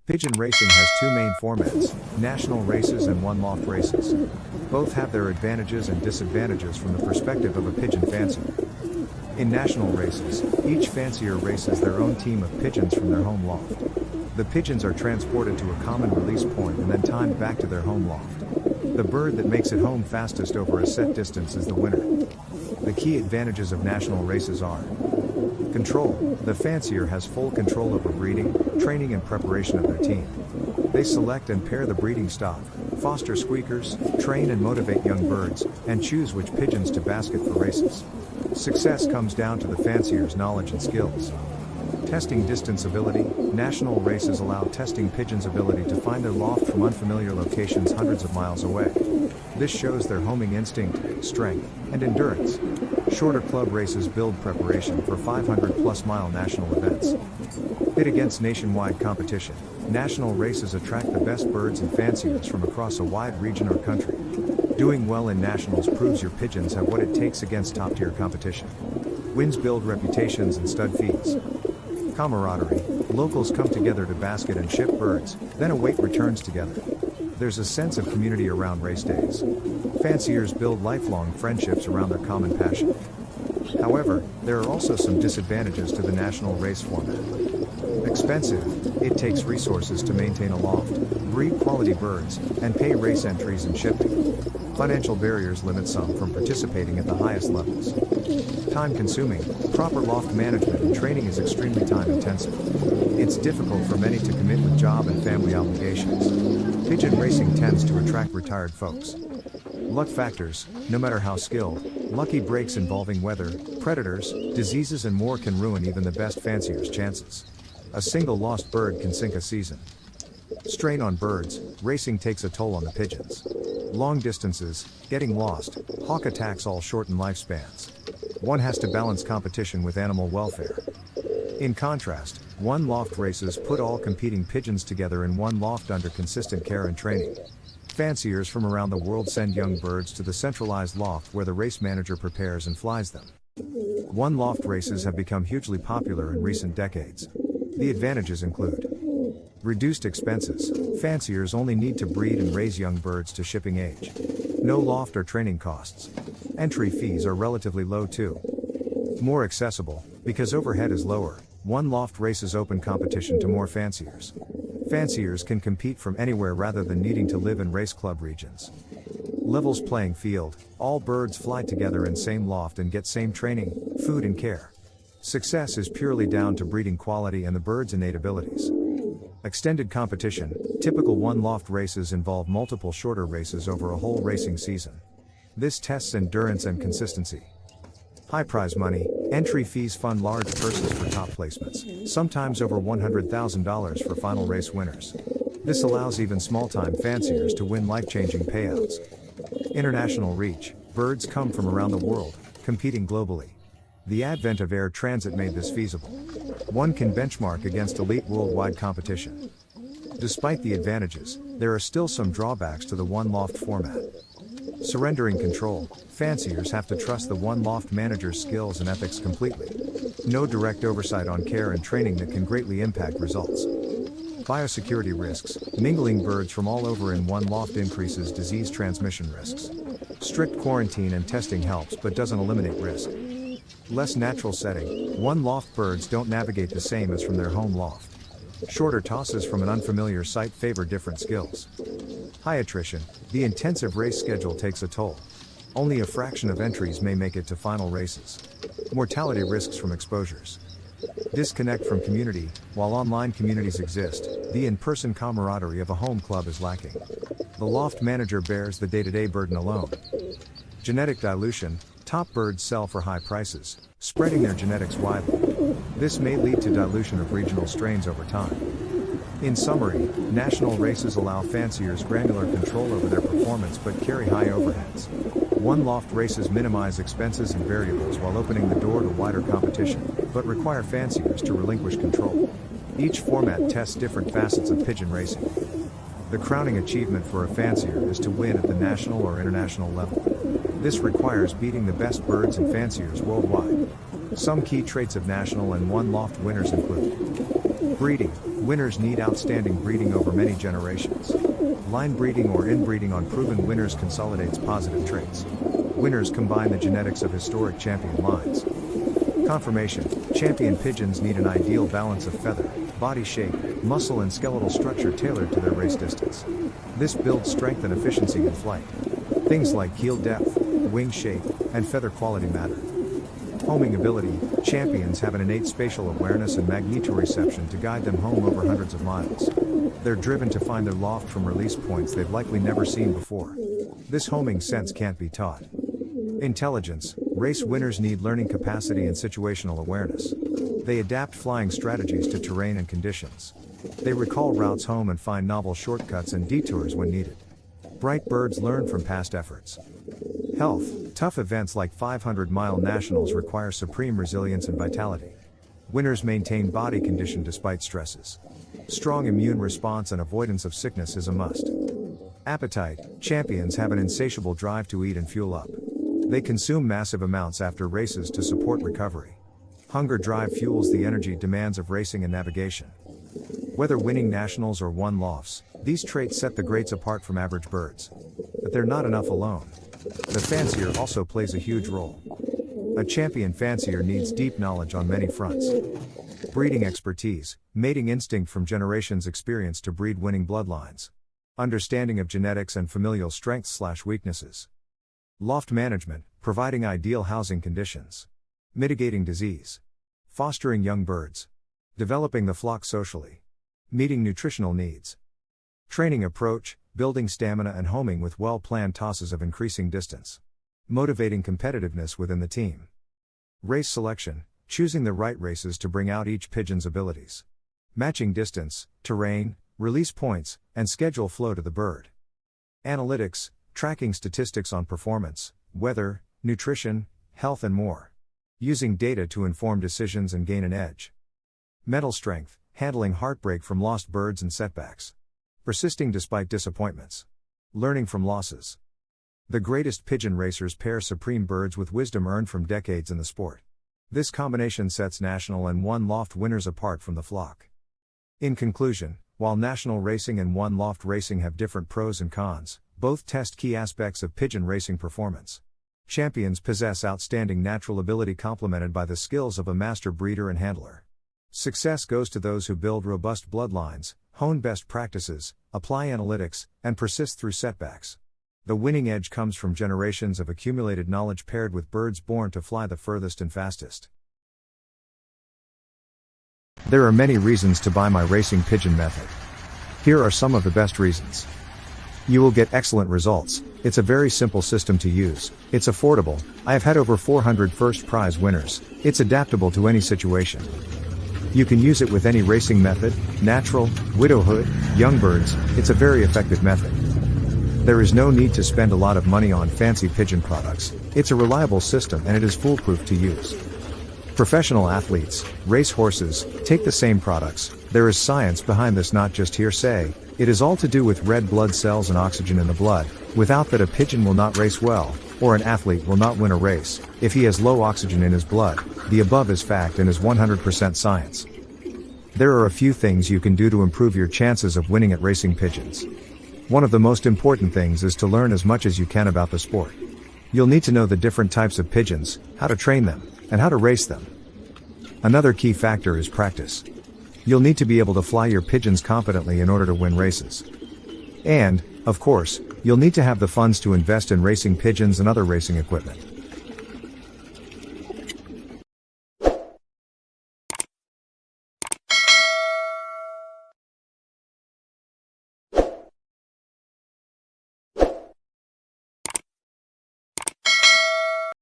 Pigeon racing has two main formats, national races and one-loft races. Both have their advantages and disadvantages from the perspective of a pigeon fancier. In national races, each fancier races their own team of pigeons from their home loft. The pigeons are transported to a common release point and then timed back to their home loft. The bird that makes it home fastest over a set distance is the winner. The key advantages of national races are: control. The fancier has full control over breeding, training and preparation of their team. They select and pair the breeding stock, foster squeakers, train and motivate young birds, and choose which pigeons to basket for races. Success comes down to the fancier's knowledge and skills. Testing distance ability. National races allow testing pigeons' ability to find their loft from unfamiliar locations hundreds of miles away. This shows their homing instinct, strength, and endurance. Shorter club races build preparation for 500-plus mile national events. Bid against nationwide competition. National races attract the best birds and fanciers from across a wide region or country. Doing well in nationals proves your pigeons have what it takes against top-tier competition. Wins build reputations and stud fees. Camaraderie. Locals come together to basket and ship birds, then await returns together. There's a sense of community around race days. Fanciers build lifelong friendships around their common passion. However, there are also some disadvantages to the national race format. Expensive. It takes resources to maintain a loft, breed quality birds, and pay race entries and shipping. Financial barriers limit some from participating at the highest levels. Time consuming. Proper loft management and training is extremely time intensive. It's difficult for many to commit with job and family obligations. Pigeon racing tends to attract retired folks. Luck factors. No matter how skilled, lucky breaks involving weather, predators, diseases and more can ruin even the best fancier's chances. A single lost bird can sink a season. Strain on birds. Racing takes a toll on the pigeons. Long distances, getting lost, hawk attacks all shorten lifespans. One has to balance competition with animal welfare. In contrast, one-loft races put all competing pigeons together in one loft under consistent care and training. Fanciers from around the world send young birds to the centralized loft where the race manager prepares and flies them. One-loft races have become hugely popular in recent decades. The advantages include: reduced expenses. Fanciers only need to breed and raise young birds to shipping age. No loft or training costs. Entry fees are relatively low too. More accessible, because overhead is lower, one-loft races open competition to more fanciers. Fanciers can compete from anywhere rather than needing to live in race club regions. Levels playing field. All birds fly together in same loft and get same training, food and care. Success is purely down to breeding quality and the bird's innate abilities. Extended competition. Typical one-loft races involve multiple shorter races over a whole racing season. This tests endurance and consistency. High prize money. Entry fees fund large purses for top placements, sometimes over $100,000 for final race winners. This allows even small-time fanciers to win life-changing payouts. International reach. Birds come from around the world, competing globally. The advent of air transit made this feasible. One can benchmark against elite worldwide competition. Despite the advantages, there are still some drawbacks to the one-loft format. Surrendering control. Fanciers have to trust the one-loft manager's skills and ethics completely. No direct oversight on care and training that can greatly impact results. Biosecurity risks. Mingling birds from all over in one loft increases disease transmission risks. Strict quarantine and testing helps but doesn't eliminate risk. Less natural setting. One-loft birds don't navigate the same as from their home loft. Shorter tosses from an unfamiliar site favor different skills. High attrition. The intensive race schedule takes a toll. Only a fraction of entries may make it to final races. Mortality risks from exposures. Disconnect from community. While online communities exist, the in-person camaraderie of a home club is lacking. The loft manager bears the day-to-day burden alone. Genetic dilution. Top birds sell for high prices, spreading their genetics widely. This may lead to dilution of regional strains over time. In summary, national races allow fanciers granular control over their performance but carry high overheads. One-loft races minimize expenses and variables while opening the door to wider competition, but require fanciers to relinquish control. Each format tests different facets of pigeon racing. The crowning achievement for a fancier is to win at the national or international level. This requires beating the best birds and fanciers worldwide. Some key traits of national and one-loft winners include: breeding. Winners need outstanding breeding over many generations. Line breeding or inbreeding on proven winners consolidates positive traits. Winners combine the genetics of historic champion lines. Conformation: champion pigeons need an ideal balance of feather, body shape, muscle and skeletal structure tailored to their race distance. This builds strength and efficiency in flight. Things like keel depth, wing shape, and feather quality matter. Homing ability: champions have an innate spatial awareness and magnetoreception to guide them home over hundreds of miles. They're driven to find their loft from release points they've likely never seen before. This homing sense can't be taught. Intelligence: race winners need learning capacity and situational awareness. They adapt flying strategies to terrain and conditions. They recall routes home and find novel shortcuts and detours when needed. Bright birds learn from past efforts. Health: tough events like 500-mile nationals require supreme resilience and vitality. Winners maintain body condition despite stresses. Strong immune response and avoidance of sickness is a must. Appetite: champions have an insatiable drive to eat and fuel up. They consume massive amounts after races to support recovery. Hunger drive fuels the energy demands of racing and navigation. Whether winning nationals or won lofts, these traits set the greats apart from average birds. But they're not enough alone. The fancier also plays a huge role. A champion fancier needs deep knowledge on many fronts. Breeding expertise, mating instinct from generations' experience to breed winning bloodlines. Understanding of genetics and familial strengths/weaknesses. Loft management, providing ideal housing conditions. Mitigating disease. Fostering young birds. Developing the flock socially. Meeting nutritional needs. Training approach, building stamina and homing with well-planned tosses of increasing distance. Motivating competitiveness within the team. Race selection, choosing the right races to bring out each pigeon's abilities. Matching distance, terrain, release points, and schedule flow to the bird. Analytics, tracking statistics on performance, weather, nutrition, health and more. Using data to inform decisions and gain an edge. Mental strength, handling heartbreak from lost birds and setbacks. Persisting despite disappointments. Learning from losses. The greatest pigeon racers pair supreme birds with wisdom earned from decades in the sport. This combination sets national and one loft winners apart from the flock. In conclusion, while national racing and one loft racing have different pros and cons, both test key aspects of pigeon racing performance. Champions possess outstanding natural ability complemented by the skills of a master breeder and handler. Success goes to those who build robust bloodlines, hone best practices, apply analytics, and persist through setbacks. The winning edge comes from generations of accumulated knowledge paired with birds born to fly the furthest and fastest. There are many reasons to buy my racing pigeon method. Here are some of the best reasons. You will get excellent results. It's a very simple system to use. It's affordable. I have had over 400 first prize winners. It's adaptable to any situation. You can use it with any racing method, natural, widowhood, young birds. It's a very effective method. There is no need to spend a lot of money on fancy pigeon products. It's a reliable system and it is foolproof to use. Professional athletes, race horses, take the same products. There is science behind this, not just hearsay. It is all to do with red blood cells and oxygen in the blood. Without that, a pigeon will not race well, or an athlete will not win a race. If he has low oxygen in his blood, the above is fact and is 100% science. There are a few things you can do to improve your chances of winning at racing pigeons. One of the most important things is to learn as much as you can about the sport. You'll need to know the different types of pigeons, how to train them, and how to race them. Another key factor is practice. You'll need to be able to fly your pigeons competently in order to win races. And, of course, you'll need to have the funds to invest in racing pigeons and other racing equipment.